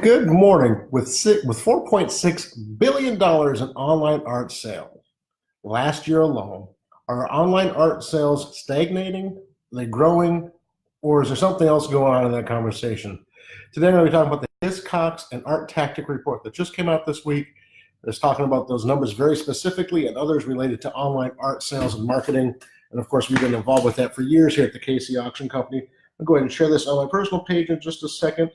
Good morning. With $4.6 billion in online art sales last year alone, are online art sales stagnating? Are they growing? Or is there something else going on in that conversation? Today, I'm going to be talking about the Hiscox and Art Tactic report that just came out this week. It's talking about those numbers very specifically and others related to online art sales and marketing. And of course, we've been involved with that for years here at the KC Auction Company. I'll go ahead and share this on my personal page in just a second.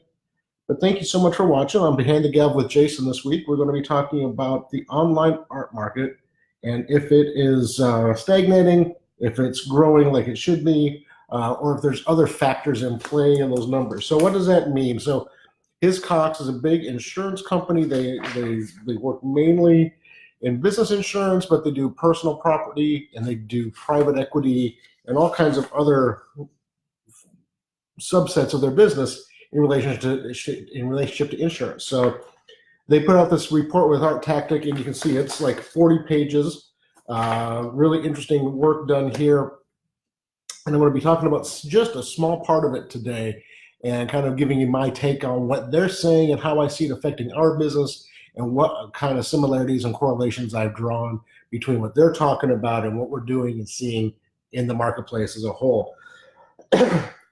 But thank you so much for watching. I'm behind the gavel with Jason this week. We're going to be talking about the online art market and if it is stagnating, if it's growing like it should be, or if there's other factors in play in those numbers. So what does that mean? So Hiscox is a big insurance company. They work mainly in business insurance, but they do personal property and they do private equity and all kinds of other subsets of their business in relationship to insurance. So they put out this report with Art Tactic, and you can see it's like 40 pages. Really interesting work done here. And I'm going to be talking about just a small part of it today and kind of giving you my take on what they're saying and how I see it affecting our business and what kind of similarities and correlations I've drawn between what they're talking about and what we're doing and seeing in the marketplace as a whole.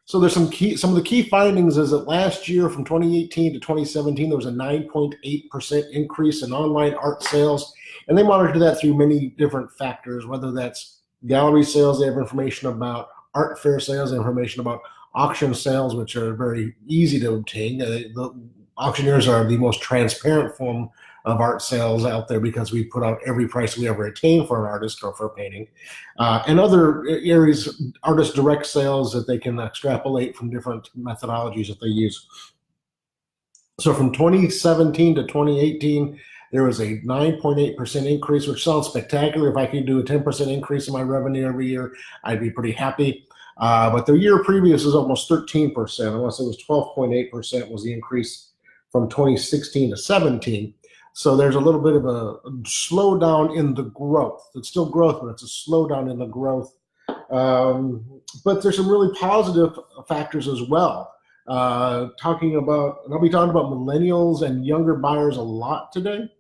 So there's some of the key findings is that last year from 2018 to 2017, there was a 9.8% increase in online art sales. And they monitor that through many different factors, whether that's gallery sales, they have information about art fair sales, information about auction sales, which are very easy to obtain. The auctioneers are the most transparent form of art sales out there because we put out every price we ever attain for an artist or for a painting. And other areas, artist direct sales that they can extrapolate from different methodologies that they use. So from 2017 to 2018, there was a 9.8% increase, which sounds spectacular. If I could do a 10% increase in my revenue every year, I'd be pretty happy. But the year previous was almost 13%. I want to say it was 12.8% was the increase from 2016 to 17. So there's a little bit of a slowdown in the growth. It's still growth, but it's a slowdown in the growth. But there's some really positive factors as well. And I'll be talking about millennials and younger buyers a lot today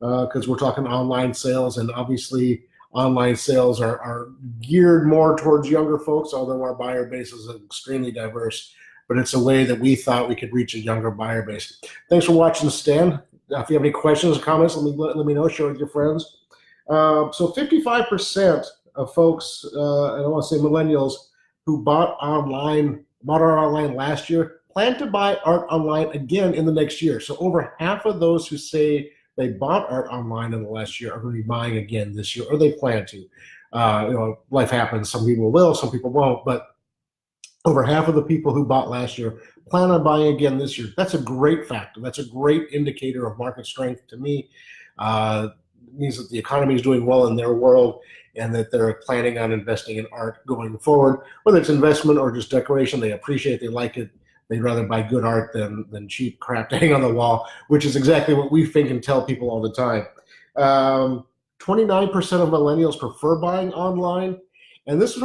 because we're talking online sales, and obviously online sales are geared more towards younger folks, although our buyer base is extremely diverse. But it's a way that we thought we could reach a younger buyer base. Thanks for watching, Stan. If you have any questions or comments, let me know. Share with your friends. So 55% of folks, and I want to say millennials, who bought art online last year, plan to buy art online again in the next year. So over half of those who say they bought art online in the last year are going to be buying again this year, or they plan to. Life happens. Some people will, some people won't, but over half of the people who bought last year plan on buying again this year. That's a great factor. That's a great indicator of market strength to me. It means that the economy is doing well in their world and that they're planning on investing in art going forward. Whether it's investment or just decoration, they appreciate it, they like it. They'd rather buy good art than cheap crap to hang on the wall, which is exactly what we think and tell people all the time. 29% of millennials prefer buying online. And this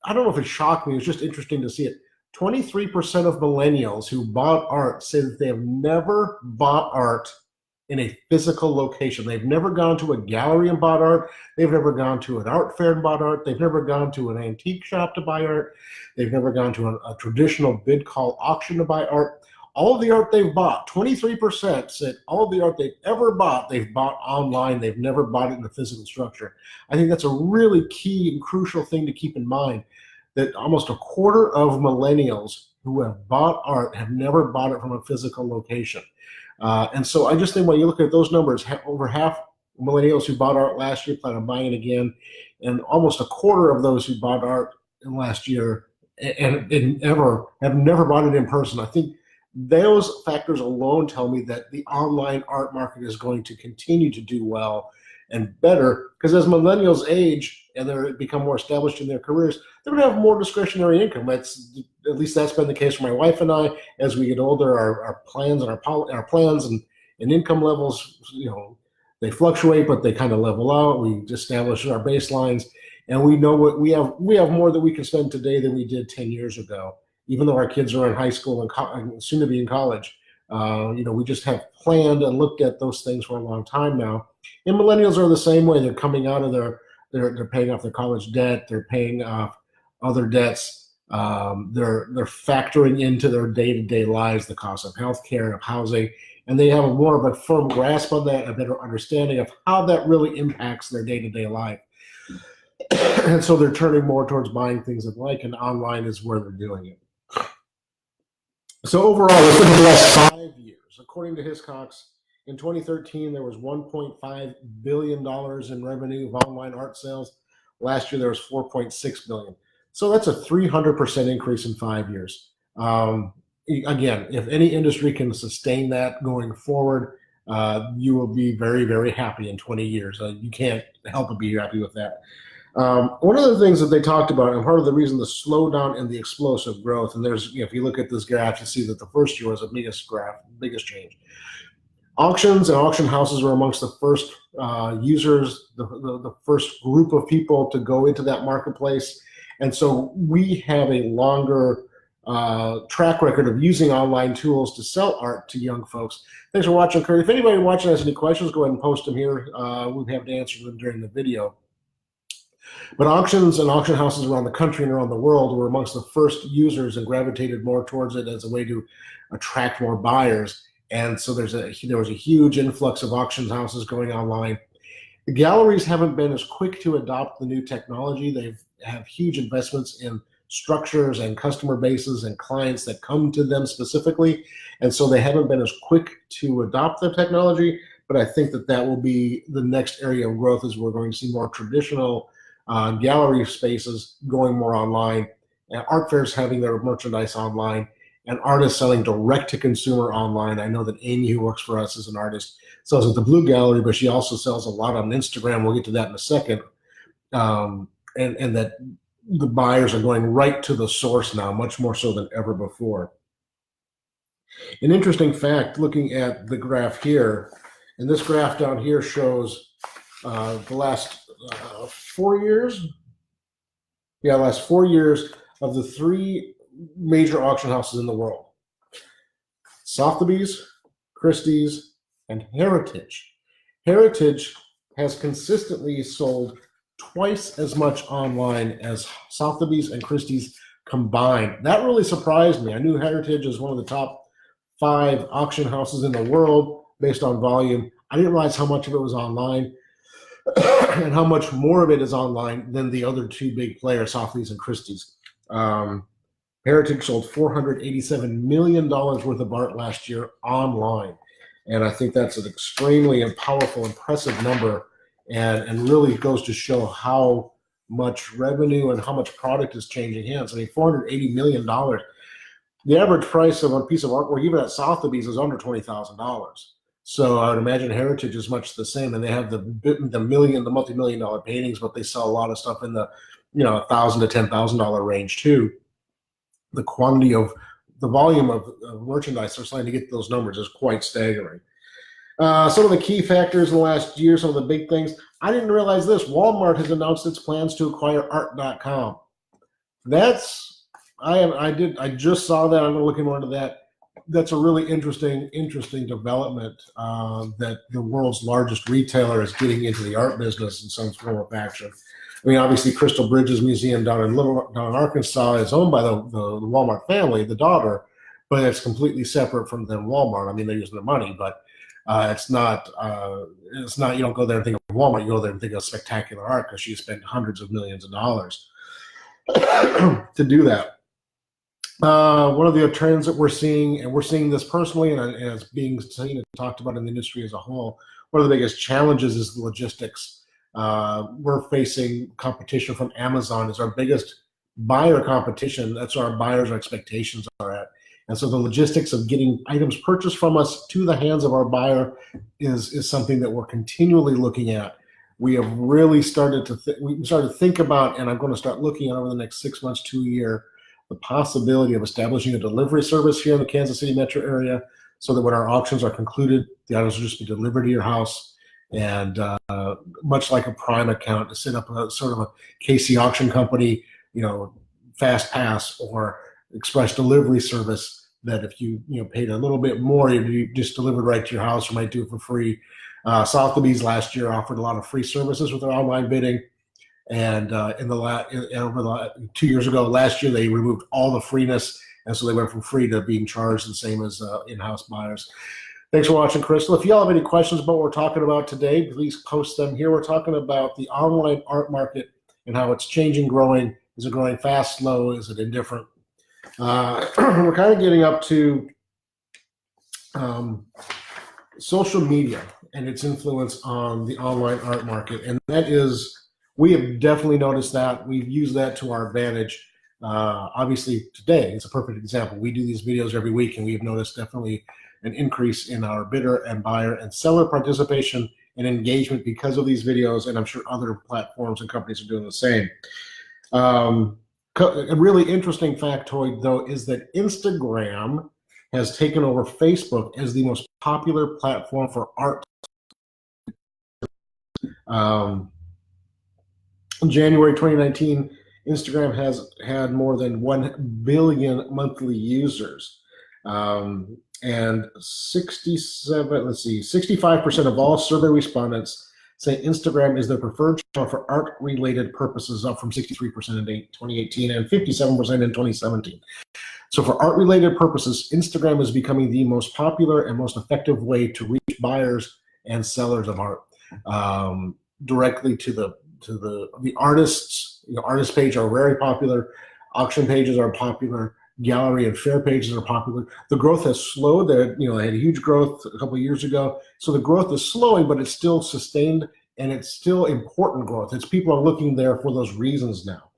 I don't know if it shocked me. It was just interesting to see it. 23% of millennials who bought art say that they have never bought art in a physical location. They've never gone to a gallery and bought art. They've never gone to an art fair and bought art. They've never gone to an antique shop to buy art. They've never gone to a traditional bid call auction to buy art. All of the art they've bought, 23% said all of the art they've ever bought, they've bought online. They've never bought it in the physical structure. I think that's a really key and crucial thing to keep in mind, that almost a quarter of millennials who have bought art have never bought it from a physical location. And so I just think when you look at those numbers, over half millennials who bought art last year plan on buying it again, and almost a quarter of those who bought art in last year and have never bought it in person. I think those factors alone tell me that the online art market is going to continue to do well and better, because as millennials age and they become more established in their careers, they're going to have more discretionary income. At least that's been the case for my wife and I. As we get older, our plans and our plans and income levels, they fluctuate, but they kind of level out. We establish our baselines, and we know what we have more that we can spend today than we did 10 years ago. Even though our kids are in high school and soon to be in college, We just have planned and looked at those things for a long time now. And millennials are the same way. They're coming out of they're paying off their college debt. They're paying off other debts. They're factoring into their day-to-day lives the cost of healthcare, of housing, and they have a more of a firm grasp on that, a better understanding of how that really impacts their day-to-day life. And so they're turning more towards buying things that like, and online is where they're doing it. So overall, let's look at the last 5 years. According to Hiscox, in 2013, there was $1.5 billion in revenue of online art sales. Last year, there was $4.6 billion. So that's a 300% increase in 5 years. Again, if any industry can sustain that going forward, you will be very, very happy in 20 years. You can't help but be happy with that. One of the things that they talked about, and part of the reason the slowdown and the explosive growth, and there's, if you look at this graph, you see that the first year was the biggest change. Auctions and auction houses were amongst the first users, the first group of people to go into that marketplace. And so we have a longer track record of using online tools to sell art to young folks. Thanks for watching, Kurt. If anybody watching has any questions, go ahead and post them here. We'll have to answer them during the video. But auctions and auction houses around the country and around the world were amongst the first users and gravitated more towards it as a way to attract more buyers. And so there was a huge influx of auction houses going online. The galleries haven't been as quick to adopt the new technology. They have huge investments in structures and customer bases and clients that come to them specifically. And so they haven't been as quick to adopt the technology. But I think that will be the next area of growth, as we're going to see more traditional gallery spaces going more online, and art fairs having their merchandise online, and artists selling direct to consumer online. I know that Amy, who works for us as an artist, sells at the Blue Gallery, but she also sells a lot on Instagram. We'll get to that in a second. And that the buyers are going right to the source now, much more so than ever before. An interesting fact, looking at the graph here, and this graph down here shows the last 4 years. Yeah, last 4 years of the 3 major auction houses in the world: Sotheby's, Christie's, and Heritage. Heritage has consistently sold twice as much online as Sotheby's and Christie's combined. That really surprised me. I knew Heritage is one of the top 5 auction houses in the world based on volume. I didn't realize how much of it was online and how much more of it is online than the other 2 big players, Sotheby's and Christie's. Heritage sold $487 million worth of art last year online. And I think that's an extremely and powerful, impressive number, and really goes to show how much revenue and how much product is changing hands. I mean, $480 million. The average price of a piece of artwork, even at Sotheby's, is under $20,000. So I would imagine Heritage is much the same, and they have the multi-million-dollar paintings, but they sell a lot of stuff in the $1,000 to $10,000 range too. The quantity of the volume of merchandise they're starting to get those numbers is quite staggering. Some of the key factors in the last year, some of the big things. I didn't realize this. Walmart has announced its plans to acquire art.com. I just saw that. I'm going to look more into that. That's a really interesting development, that the world's largest retailer is getting into the art business in some form or fashion. I mean, obviously, Crystal Bridges Museum down in Arkansas is owned by the Walmart family, the daughter, but it's completely separate from them Walmart. I mean, they're using their money, but it's not. You don't go there and think of Walmart. You go there and think of spectacular art because she spent hundreds of millions of dollars to do that. One of the trends that we're seeing, and we're seeing this personally, and it's being seen and talked about in the industry as a whole, one of the biggest challenges is the logistics. We're facing competition from Amazon as our biggest buyer competition. That's where our buyers' expectations are at. And so the logistics of getting items purchased from us to the hands of our buyer is something that we're continually looking at. We have really started to think about, and I'm going to start looking at over the next 6 months to a year, the possibility of establishing a delivery service here in the Kansas City metro area, so that when our auctions are concluded, the items will just be delivered to your house. And much like a Prime account, to set up a sort of a KC auction company, Fast Pass or express delivery service, that if you paid a little bit more, you'd be just delivered right to your house, or might do it for free. Sotheby's last year offered a lot of free services with their online bidding. And over the 2 years ago, last year, they removed all the freeness. And so they went from free to being charged the same as in-house buyers. Thanks for watching, Crystal. If y'all have any questions about what we're talking about today, please post them here. We're talking about the online art market and how it's changing, growing. Is it growing fast, slow? Is it indifferent? We're kind of getting up to social media and its influence on the online art market. And that is, we have definitely noticed that. We've used that to our advantage. Obviously, today is a perfect example. We do these videos every week, and we've noticed definitely an increase in our bidder and buyer and seller participation and engagement because of these videos, and I'm sure other platforms and companies are doing the same. A really interesting factoid, though, is that Instagram has taken over Facebook as the most popular platform for art. In January 2019, Instagram has had more than 1 billion monthly users. And 65% of all survey respondents say Instagram is their preferred channel for art-related purposes, up from 63% in 2018 and 57% in 2017. So for art-related purposes, Instagram is becoming the most popular and most effective way to reach buyers and sellers of art, directly to the artists. Artist page are very popular. Auction pages are popular. Gallery and fair pages are popular. The growth has slowed. They had huge growth a couple of years ago. So the growth is slowing, but it's still sustained, and it's still important growth. It's people are looking there for those reasons now.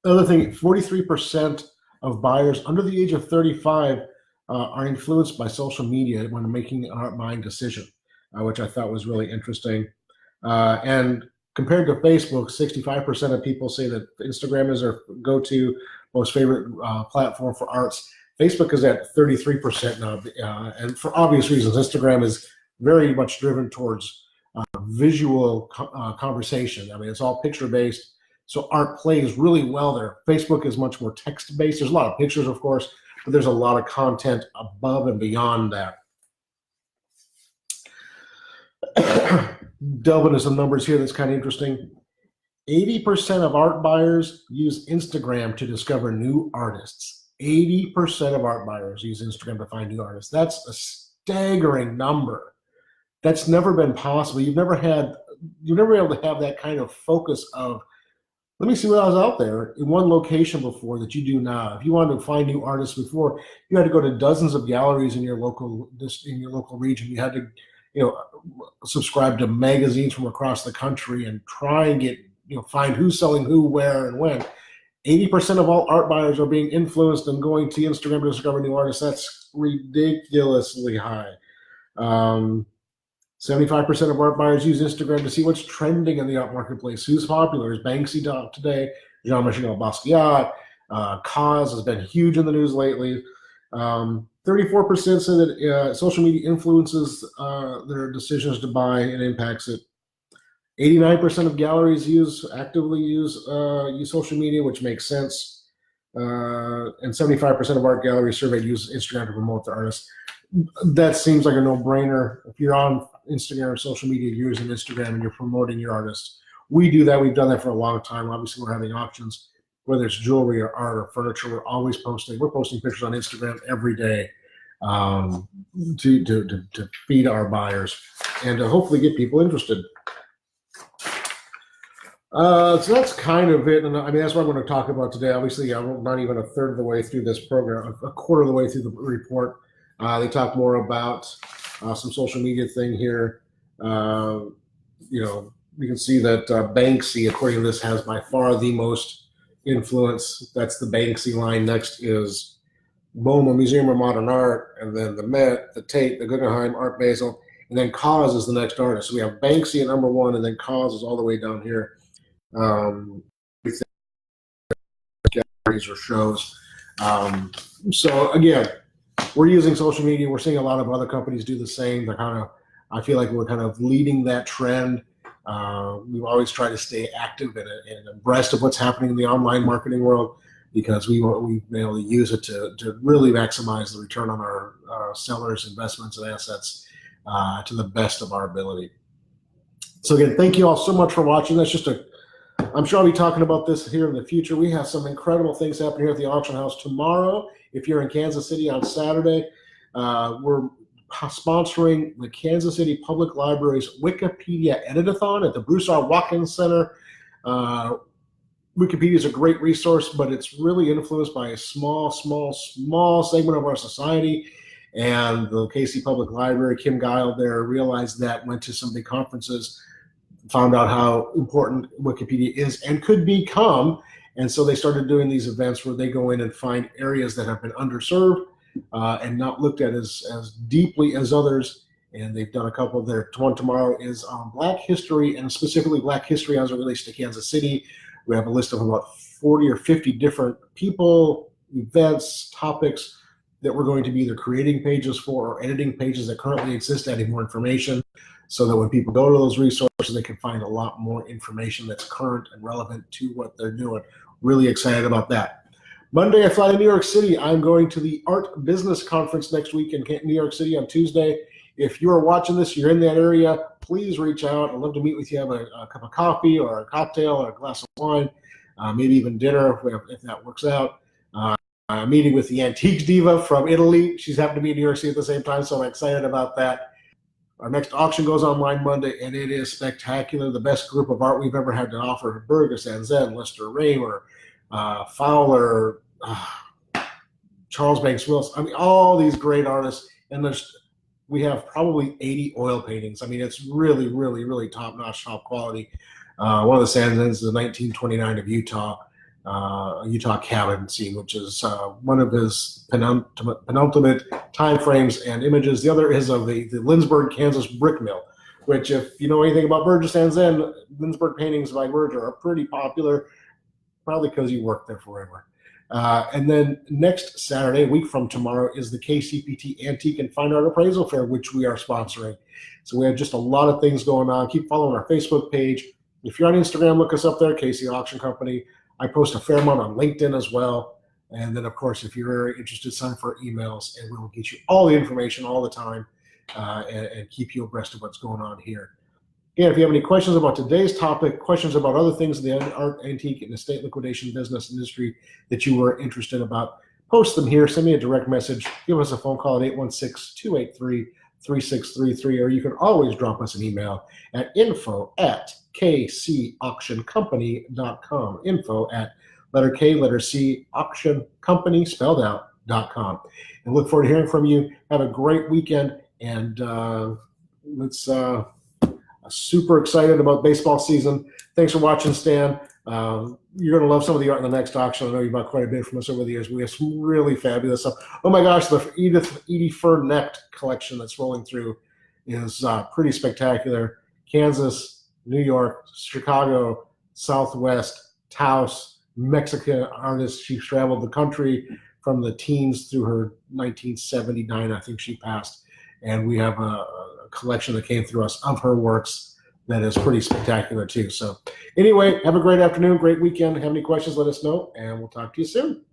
Another thing, 43% of buyers under the age of 35 are influenced by social media when making an art buying decision, which I thought was really interesting. And compared to Facebook, 65% of people say that Instagram is their go-to most favorite platform for arts. Facebook is at 33% now, and for obvious reasons. Instagram is very much driven towards visual conversation. I mean, it's all picture-based, so art plays really well there. Facebook is much more text-based. There's a lot of pictures, of course, but there's a lot of content above and beyond that. Delve into some numbers here that's kind of interesting. 80% of art buyers use Instagram to discover new artists. 80% of art buyers use Instagram to find new artists. That's a staggering number. That's never been possible. You've never been able to have that kind of focus of, let me see what else out there in one location before that you do now. If you wanted to find new artists before, you had to go to dozens of galleries in your local region. You had to subscribe to magazines from across the country and try and get, find who's selling who, where, and when. 80% of all art buyers are being influenced and going to Instagram to discover new artists. That's ridiculously high. 75% of art buyers use Instagram to see what's trending in the art marketplace. Who's popular? Is Banksy today? Jean-Michel Basquiat. Cause has been huge in the news lately. 34% say that social media influences their decisions to buy and impacts it. 89% of galleries actively use social media, which makes sense. And 75% of art galleries surveyed use Instagram to promote their artists. That seems like a no-brainer. If you're on Instagram or social media, you're using Instagram and you're promoting your artists. We do that. We've done that for a long time. Obviously, we're having auctions. Whether it's jewelry or art or furniture, we're always posting. We're posting pictures on Instagram every day to feed our buyers and to hopefully get people interested. So that's kind of it. And I mean, that's what I'm going to talk about today. Obviously, I'm not even a third of the way through this program, a quarter of the way through the report. They talk more about some social media thing here. You can see that Banksy, according to this, has by far the most influence. That's the Banksy line. Next is MoMA, Museum of Modern Art, and then the Met, the Tate, the Guggenheim, Art Basel, and then Cause is the next artist. So we have Banksy at number one, and then Cause is all the way down here. Galleries or shows. So again, we're using social media. We're seeing a lot of other companies do the same. I feel like we're kind of leading that trend. We always try to stay active and abreast of what's happening in the online marketing world. because we've been able to use it to really maximize the return on our sellers' investments and assets to the best of our ability. So again, thank you all so much for watching. I'm sure I'll be talking about this here in the future. We have some incredible things happening here at the auction house tomorrow. If you're in Kansas City on Saturday, we're sponsoring the Kansas City Public Library's Wikipedia Editathon at the Bruce R. Watkins Center. Wikipedia is a great resource, but it's really influenced by a small segment of our society. And the KC Public Library, Kim Guile there, realized that, went to some big conferences, found out how important Wikipedia is and could become. And so they started doing these events where they go in and find areas that have been underserved and not looked at as deeply as others. And they've done a couple there. One tomorrow is on Black history, and specifically Black history as it relates to Kansas City. We have a list of about 40 or 50 different people, events, topics that we're going to be either creating pages for or editing pages that currently exist, adding more information, so that when people go to those resources, they can find a lot more information that's current and relevant to what they're doing. Really excited about that. Monday, I fly to New York City. I'm going to the Art Business Conference next week in New York City on Tuesday. If you're watching this, you're in that area, please reach out. I'd love to meet with you, have a cup of coffee or a cocktail or a glass of wine, maybe even dinner if that works out. Meeting with the Antiques Diva from Italy. She's happened to be in New York City at the same time, so I'm excited about that. Our next auction goes online Monday, and it is spectacular. The best group of art we've ever had to offer: Burgess, Anzen, Lester Raymer, Fowler, Charles Banks Wilson. I mean, all these great artists, and we have probably 80 oil paintings. I mean, it's really, really, really top-notch, top quality. One of the Sanzens is the 1929 of Utah cabin scene, which is one of his penultimate time frames and images. The other is of the Lindsborg, Kansas brick mill, which, if you know anything about Burgess Anzen, Lindsborg paintings by Berger are pretty popular, probably because you worked there forever. And then next Saturday, a week from tomorrow, is the KCPT Antique and Fine Art Appraisal Fair, which we are sponsoring. So we have just a lot of things going on. Keep following our Facebook page. If you're on Instagram, look us up there, KC Auction Company. I post a fair amount on LinkedIn as well. And then, of course, if you're very interested, sign up for emails, and we'll get you all the information all the time and keep you abreast of what's going on here. Again, if you have any questions about today's topic, questions about other things in the art, antique, and estate liquidation business industry that you were interested about, post them here. Send me a direct message. Give us a phone call at 816-283-3633, or you can always drop us an email at info@kcauctioncompany.com. Info@letter K, letter C, auction company spelled out.com. And look forward to hearing from you. Have a great weekend, and super excited about baseball season. Thanks for watching, Stan. You're going to love some of the art in the next auction. I know you've bought quite a bit from us over the years. We have some really fabulous stuff. Oh my gosh, the Edie Fur-Necked collection that's rolling through is pretty spectacular. Kansas, New York, Chicago, Southwest, Taos, Mexican artist. She traveled the country from the teens through her 1979, I think she passed. And we have a collection that came through us of her works that is pretty spectacular too. So anyway, have a great afternoon, great weekend. Have any questions, let us know, and we'll talk to you soon.